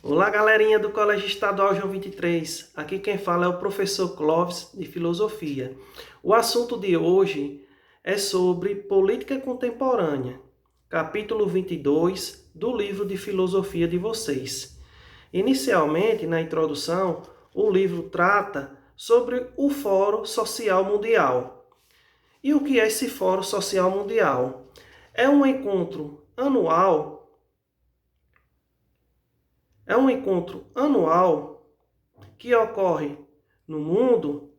Olá, galerinha do Colégio Estadual João 23. Aqui quem fala é o professor Clóvis, de Filosofia. O assunto de hoje é sobre política contemporânea, capítulo 22 do livro de filosofia de vocês. Inicialmente, na introdução, o livro trata sobre o Fórum Social Mundial. E o que é esse Fórum Social Mundial? É um encontro anual que ocorre no mundo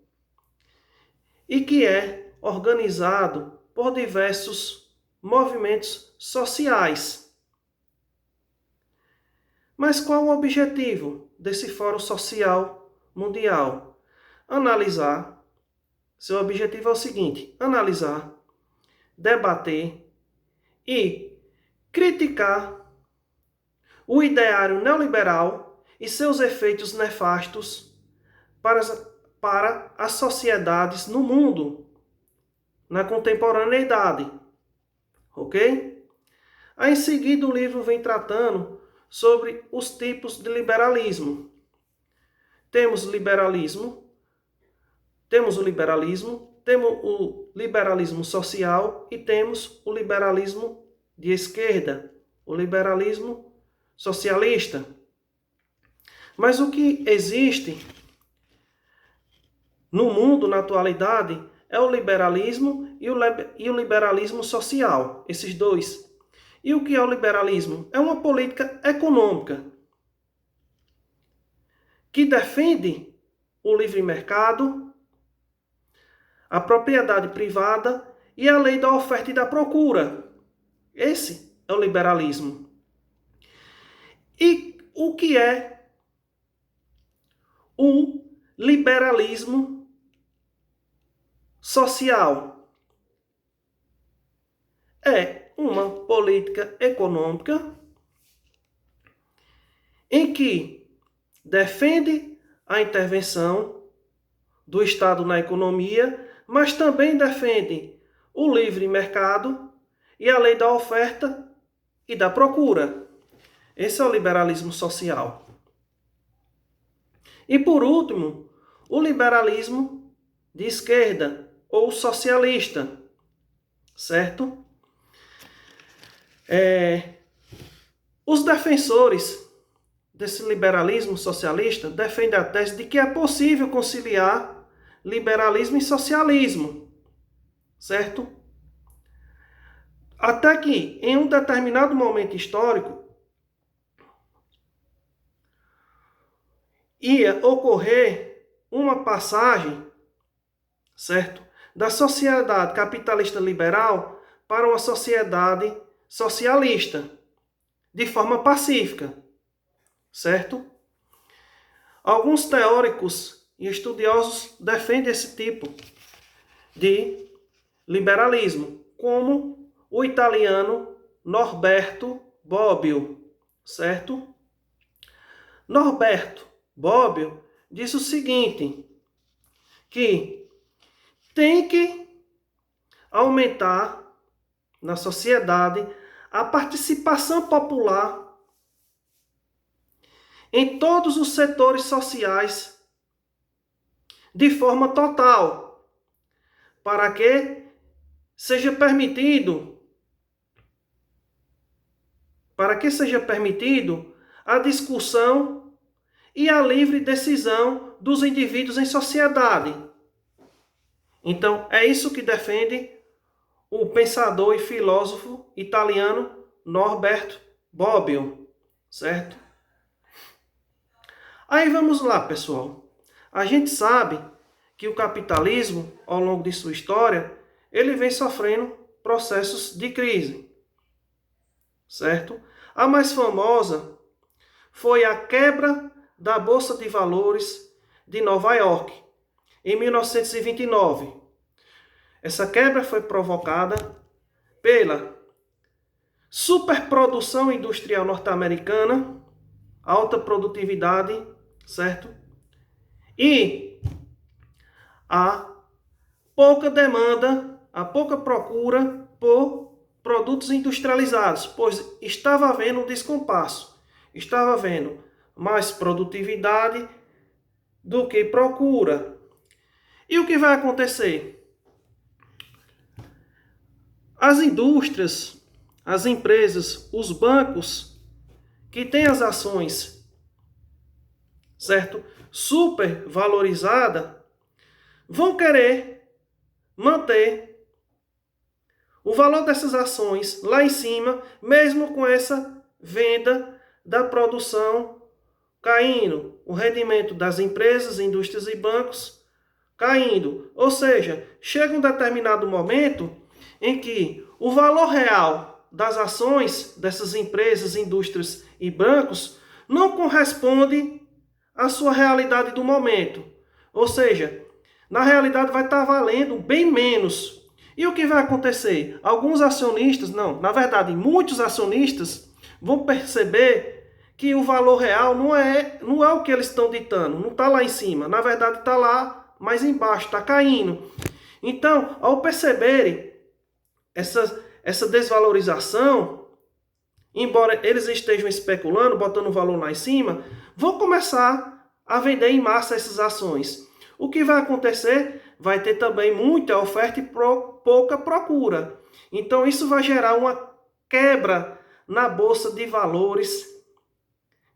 e que é organizado por diversos movimentos sociais. Mas qual o objetivo desse Fórum Social Mundial? Seu objetivo é o seguinte: analisar, debater e criticar o ideário neoliberal e seus efeitos nefastos para as sociedades no mundo, na contemporaneidade. Ok? Aí, em seguida, o livro vem tratando sobre os tipos de liberalismo. Temos o liberalismo social e temos o liberalismo de esquerda, o liberalismo socialista. Mas o que existe no mundo, na atualidade, é o liberalismo e o liberalismo social, esses dois. E o que é o liberalismo? É uma política econômica que defende o livre mercado, a propriedade privada e a lei da oferta e da procura. Esse é o liberalismo. E o que é o liberalismo social? É uma política econômica em que defende a intervenção do Estado na economia, mas também defende o livre mercado e a lei da oferta e da procura. Esse é o liberalismo social. E por último, o liberalismo de esquerda ou socialista, certo? Os defensores desse liberalismo socialista defendem a tese de que é possível conciliar liberalismo e socialismo, certo? Até que, em um determinado momento histórico, ia ocorrer uma passagem, certo, da sociedade capitalista liberal para uma sociedade socialista, de forma pacífica, certo? Alguns teóricos e estudiosos defendem esse tipo de liberalismo, como o italiano Norberto Bobbio, certo? Norberto Bobbio diz o seguinte, que tem que aumentar na sociedade a participação popular em todos os setores sociais de forma total, para que seja permitido a discussão e a livre decisão dos indivíduos em sociedade. Então, é isso que defende o pensador e filósofo italiano Norberto Bobbio, certo? Aí vamos lá, pessoal. A gente sabe que o capitalismo, ao longo de sua história, ele vem sofrendo processos de crise, certo? A mais famosa foi a quebra da Bolsa de Valores de Nova York, em 1929. Essa quebra foi provocada pela superprodução industrial norte-americana, alta produtividade, certo? E a pouca demanda, a pouca procura por produtos industrializados, pois estava havendo um descompasso. Estava havendo mais produtividade do que procura. E o que vai acontecer? As indústrias, as empresas, os bancos que têm as ações, certo? Super valorizada, vão querer manter o valor dessas ações lá em cima, mesmo com essa venda da produção caindo, o rendimento das empresas, indústrias e bancos caindo. Ou seja, chega um determinado momento em que o valor real das ações dessas empresas, indústrias e bancos não corresponde à sua realidade do momento. Ou seja, na realidade vai estar valendo bem menos. E o que vai acontecer? Alguns acionistas, não, na verdade, muitos acionistas vão perceber que o valor real não é o que eles estão ditando, não está lá em cima, na verdade está lá mais embaixo, está caindo. Então, ao perceberem essa desvalorização, embora eles estejam especulando, botando o valor lá em cima, vão começar a vender em massa essas ações. O que vai acontecer? Vai ter também muita oferta e pouca procura. Então, isso vai gerar uma quebra na Bolsa de Valores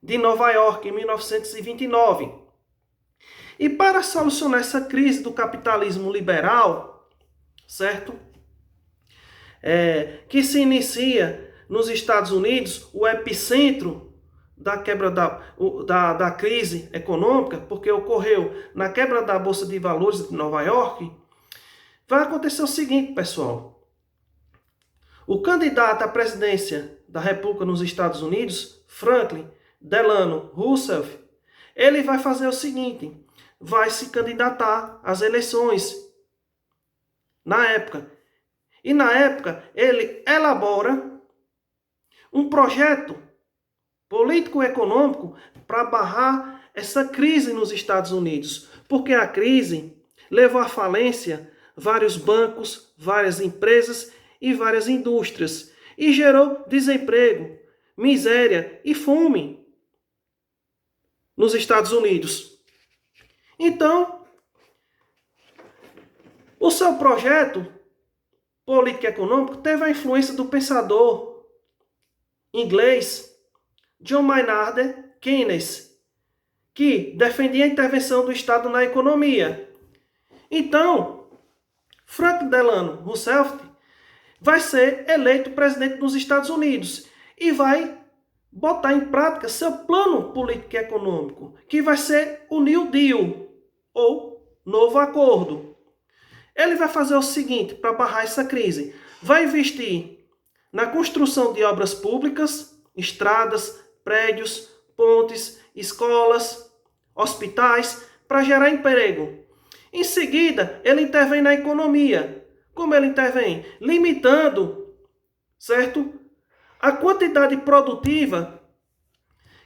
de Nova York, em 1929. E para solucionar essa crise do capitalismo liberal, certo? Que se nos Estados Unidos, o epicentro da quebra da crise econômica, porque ocorreu na quebra da Bolsa de Valores de Nova York, vai acontecer o seguinte, pessoal. O candidato à presidência da República nos Estados Unidos, Franklin Delano Roosevelt, ele vai fazer o seguinte, vai se candidatar às eleições na época. E na época ele elabora um projeto político-econômico para barrar essa crise nos Estados Unidos. Porque a crise levou à falência vários bancos, várias empresas e várias indústrias. E gerou desemprego, miséria e fome nos Estados Unidos. Então, o seu projeto político-econômico teve a influência do pensador inglês John Maynard Keynes, que defendia a intervenção do Estado na economia. Então, Franklin Delano Roosevelt vai ser eleito presidente dos Estados Unidos e vai botar em prática seu plano político e econômico, que vai ser o New Deal, ou Novo Acordo. Ele vai fazer o seguinte para barrar essa crise. Vai investir na construção de obras públicas, estradas, prédios, pontes, escolas, hospitais, para gerar emprego. Em seguida, ele intervém na economia. Como ele intervém? Limitando, certo? A quantidade produtiva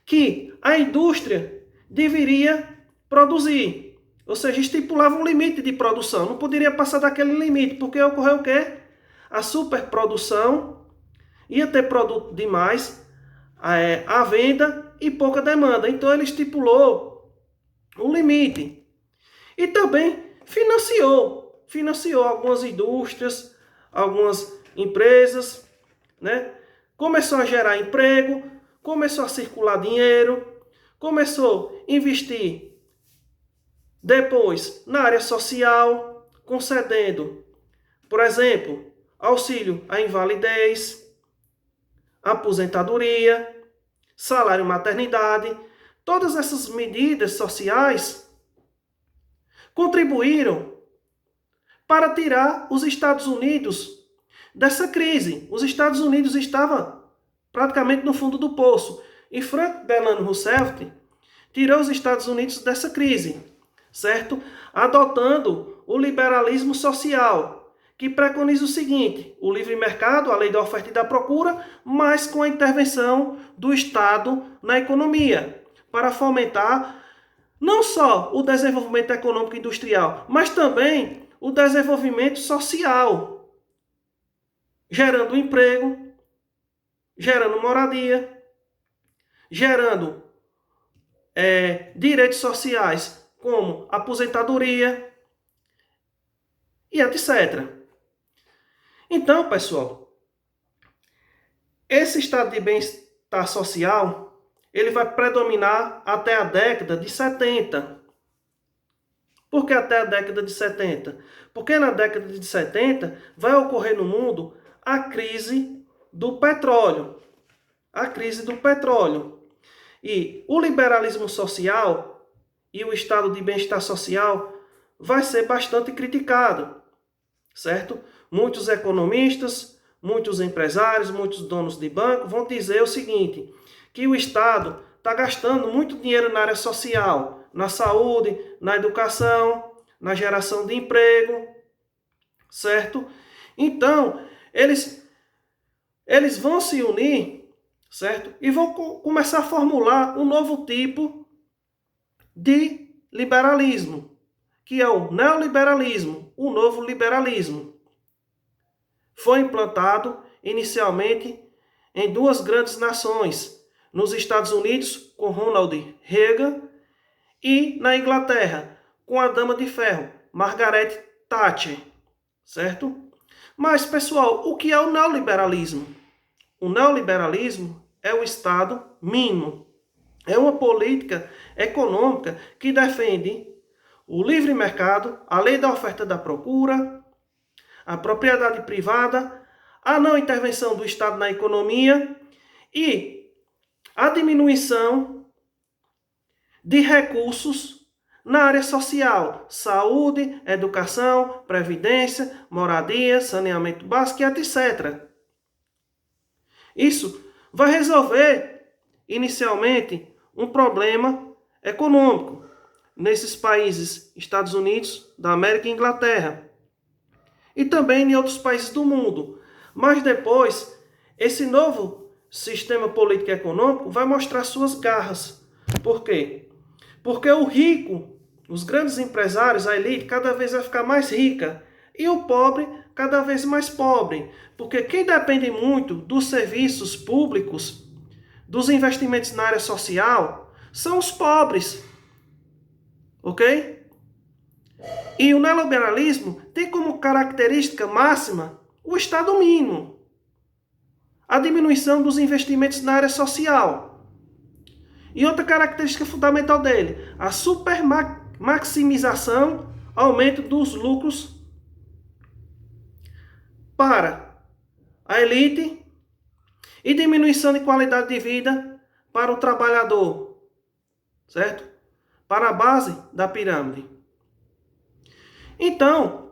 que a indústria deveria produzir. Ou seja, estipulava um limite de produção. Não poderia passar daquele limite, porque ocorreu o quê? A superprodução, ia ter produto demais, a venda e pouca demanda. Então ele estipulou um limite. E também financiou algumas indústrias, algumas empresas, né? Começou a gerar emprego, começou a circular dinheiro, começou a investir depois na área social, concedendo, por exemplo, auxílio à invalidez, aposentadoria, salário maternidade. Todas essas medidas sociais contribuíram para tirar os Estados Unidos dessa crise. Os Estados Unidos estavam praticamente no fundo do poço. E Franklin Delano Roosevelt tirou os Estados Unidos dessa crise, certo? Adotando o liberalismo social, que preconiza o seguinte: o livre mercado, a lei da oferta e da procura, mas com a intervenção do Estado na economia, para fomentar não só o desenvolvimento econômico e industrial, mas também o desenvolvimento social, gerando emprego, gerando moradia, gerando direitos sociais, como aposentadoria e etc. Então, pessoal, esse estado de bem-estar social, ele vai predominar até a década de 70. Por que até a década de 70? Porque na década de 70 vai ocorrer no mundo a crise do petróleo. A crise do petróleo. E o liberalismo social e o estado de bem-estar social vai ser bastante criticado, certo? Muitos economistas, muitos empresários, muitos donos de banco vão dizer o seguinte, que o Estado está gastando muito dinheiro na área social, na saúde, na educação, na geração de emprego, certo? Então, eles vão se unir, certo? E vão começar a formular um novo tipo de liberalismo, que é o neoliberalismo, o novo liberalismo. Foi implantado inicialmente em duas grandes nações, nos Estados Unidos, com Ronald Reagan, e na Inglaterra, com a Dama de Ferro, Margaret Thatcher, certo? Mas, pessoal, o que é o neoliberalismo? O neoliberalismo é o Estado mínimo. É uma política econômica que defende o livre mercado, a lei da oferta e da procura, a propriedade privada, a não intervenção do Estado na economia e a diminuição de recursos na área social, saúde, educação, previdência, moradia, saneamento básico, etc. Isso vai resolver, inicialmente, um problema econômico nesses países, Estados Unidos da América e Inglaterra, e também em outros países do mundo. Mas depois, esse novo sistema político e econômico vai mostrar suas garras. Por quê? Porque o rico, os grandes empresários, a elite, cada vez vai ficar mais rica. E o pobre, cada vez mais pobre. Porque quem depende muito dos serviços públicos, dos investimentos na área social, são os pobres. Ok? E o neoliberalismo tem como característica máxima o Estado mínimo. A diminuição dos investimentos na área social. E outra característica fundamental dele, a supermaximização, aumento dos lucros para a elite e diminuição de qualidade de vida para o trabalhador, certo? Para a base da pirâmide. Então,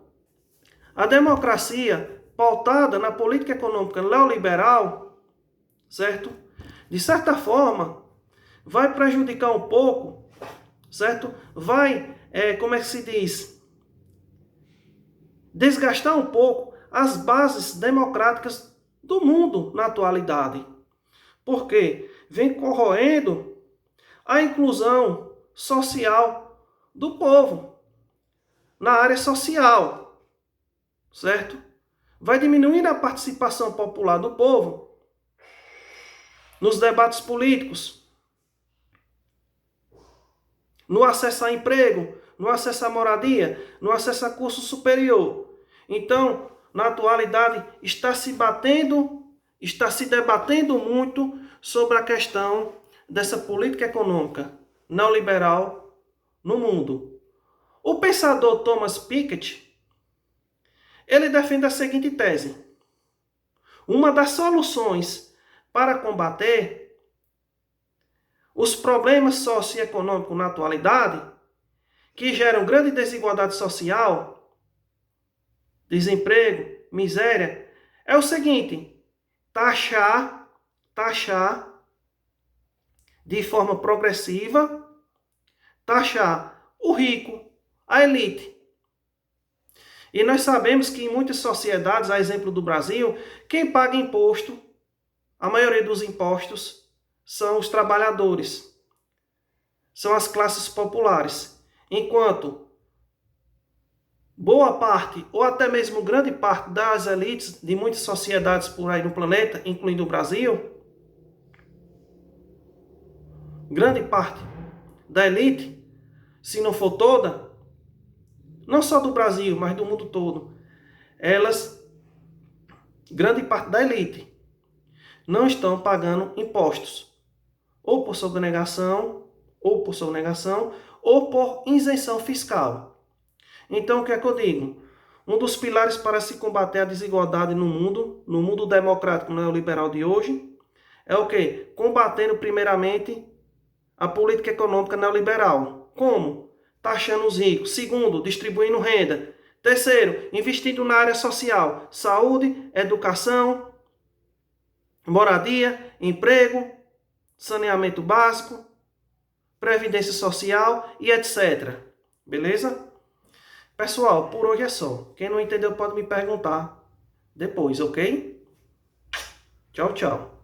a democracia pautada na política econômica neoliberal, certo? De certa forma, vai prejudicar um pouco, certo? Vai, como é que se diz? Desgastar um pouco as bases democráticas do mundo na atualidade. Porque vem corroendo a inclusão social do povo na área social, certo? Vai diminuindo a participação popular do povo nos debates políticos, no acesso a emprego, no acesso à moradia, no acesso a curso superior. Então, na atualidade, está se debatendo muito sobre a questão dessa política econômica neoliberal no mundo. O pensador Thomas Piketty, ele defende a seguinte tese: uma das soluções para combater os problemas socioeconômicos na atualidade, que geram grande desigualdade social, desemprego, miséria, é o seguinte: taxar de forma progressiva, taxar o rico, a elite. E nós sabemos que em muitas sociedades, a exemplo do Brasil, quem paga imposto, a maioria dos impostos, são os trabalhadores, são as classes populares. Enquanto boa parte, ou até mesmo grande parte das elites de muitas sociedades por aí no planeta, incluindo o Brasil, grande parte da elite, se não for toda, não só do Brasil, mas do mundo todo, elas, grande parte da elite, não estão pagando impostos, ou por sonegação, ou por isenção fiscal. Então, o que é que eu digo? Um dos pilares para se combater a desigualdade no mundo democrático neoliberal de hoje, é o quê? Combatendo primeiramente a política econômica neoliberal. Como? Taxando os ricos. Segundo, distribuindo renda. Terceiro, investindo na área social. Saúde, educação, moradia, emprego, saneamento básico, previdência social e etc. Beleza? Pessoal, por hoje é só. Quem não entendeu pode me perguntar depois, ok? Tchau, tchau.